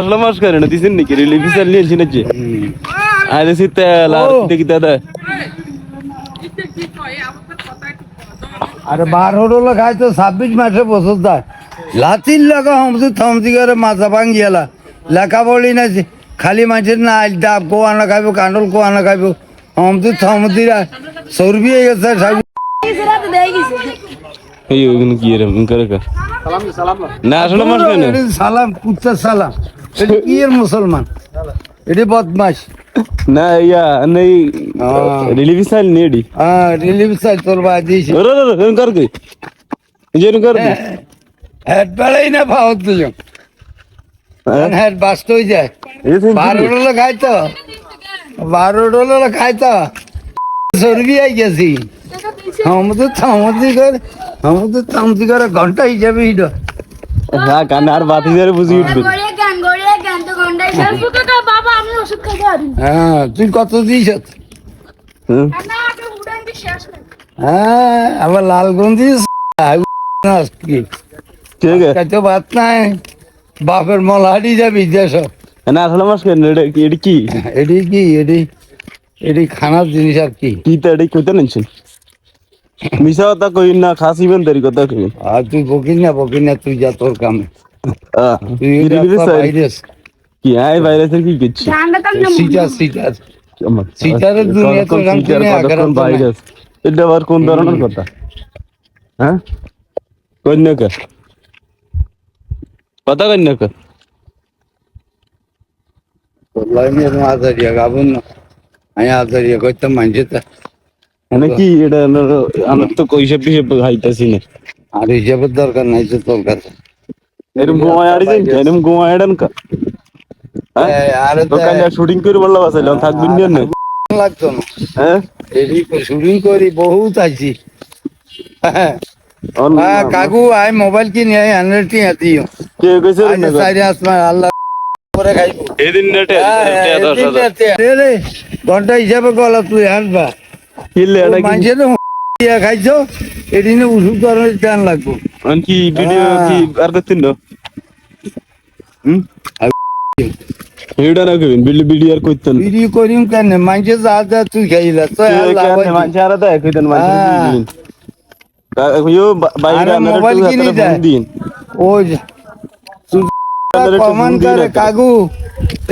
আসলে মাস করে না দিছেন নাকি রিলিফ বিচার নিয়েছি নাকি আরে সিতে লার দেখি দাদা আরে 12 খাইতো 26 মাসে বছর যায় লাতির লাগা হমসু থমসি করে মাথা ভাঙ্গিয়ালা লেখা বলি না খালি মাছের না আইল ডাব কো আনা খাইব কান্ডল কো আনা খাইব হমসু থমদিরা চর্বি হয়ে গেছে এই ওগুলো কি এরম করে না আসলে মাস করে না সালাম কুত্তা সালাম এটা কি এর মুসলমান এটা বদমাশ না ইয়া নেই রিলিফ বিচার নেডি রিলিফ চাই তোর বা দিয়েছি ওরে ওরে কর কি যেন কর হেড বেড়াই না পাওয়ার দুজন হেড বাস্ট হয়ে যায় 12 খাইতো 12 খাইতো চর্বি আই গেছি আমাদের থামতি করে ঘন্টা হিসাবে এটা হ্যাঁ কান আর বাতি ধরে বুঝি উঠবে হ্যাঁ তুই কত দিস হ্যাঁ আবার লালগঞ্জি ঠিক আছে তো ভাত নাই বাপের মলাহাটি যাবি দেশ না আসলে মাস করে না এটা কি এটি কি এটি খানার জিনিস আর কি কি তো এটা কইতে নিছেন মিছা কথা কই না খাসিবেন দেরি কথা কই আর তুই বকিন না তুই যা তোর কামে তুই ভাইরাস কি আই ভাইরাসের কি কিছু সিটারের দুনিয়া তো শান্তি নেই আগারাত ভাইরাস এটা আবার কোন ধরনের কথা হ্যাঁ কন্যাকা কথা কন্যাকা আজারিয়া গাবুন না আমি আজারিয়া করতাম মানছে মানে কি এটা আমার তো হিসেব হিসেব খাইতেছি না আর হিসাবের দরকার নাই তো তোর কাছে এরকম গোয়া আড়ি যাই এরকম গোয়া আড়ান কা আরে তো কাল শুটিং করে বললা বাসাইলাম থাকবেন না লাগতো না হ্যাঁ এডি শুটিং করি বহুত আইছি কাকু আই মোবাইল কিনে আই 100 টি দিও কে কইছে আজ সাইরে আসমা আল্লাহ করে খাইবো এদিন নেটে রে ঘন্টা হিসাবে গলা তুই আনবা কিলে এটা কি মানছে তো খাইছো এদিনে উসুল করার টান লাগবো কি ভিডিও কি আর করতেন না ভিডিও না কইবেন ভিডিও আর করতেন ভিডিও করিম কেন মানছে যা যা তুই খাইলা তো মানছে আর দেখ কইতেন মানছে ইয়ো বাইরে মোবাইল কিনে দেয় ওই কমান করে কাকু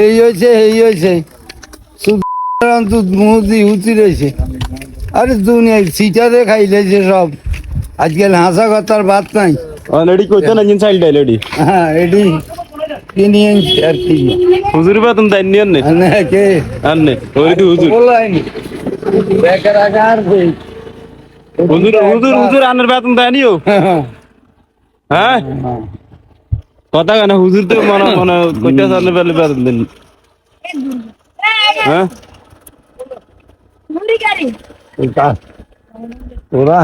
এই হয়েছে মুদি হুতি রয়েছে আরে দুনিয়ায় সিটারে খাইলে যে সব আজকাল হাসা কথার বাদ নাই অলরেডি কইতে না জিন চাইল্ড অলরেডি হ্যাঁ এডি কিনি আর কি হুজুর বেতন দেন নি আন্নে না কে আন্নে ওই তো হুজুর বলাইনি বেকার আগার দেই হুজুর আন্নের বেতন দেনিও হ্যাঁ কথা কেন হুজুর তো মনে কইতে সালে বেলে বেতন দেন হ্যাঁ ওরা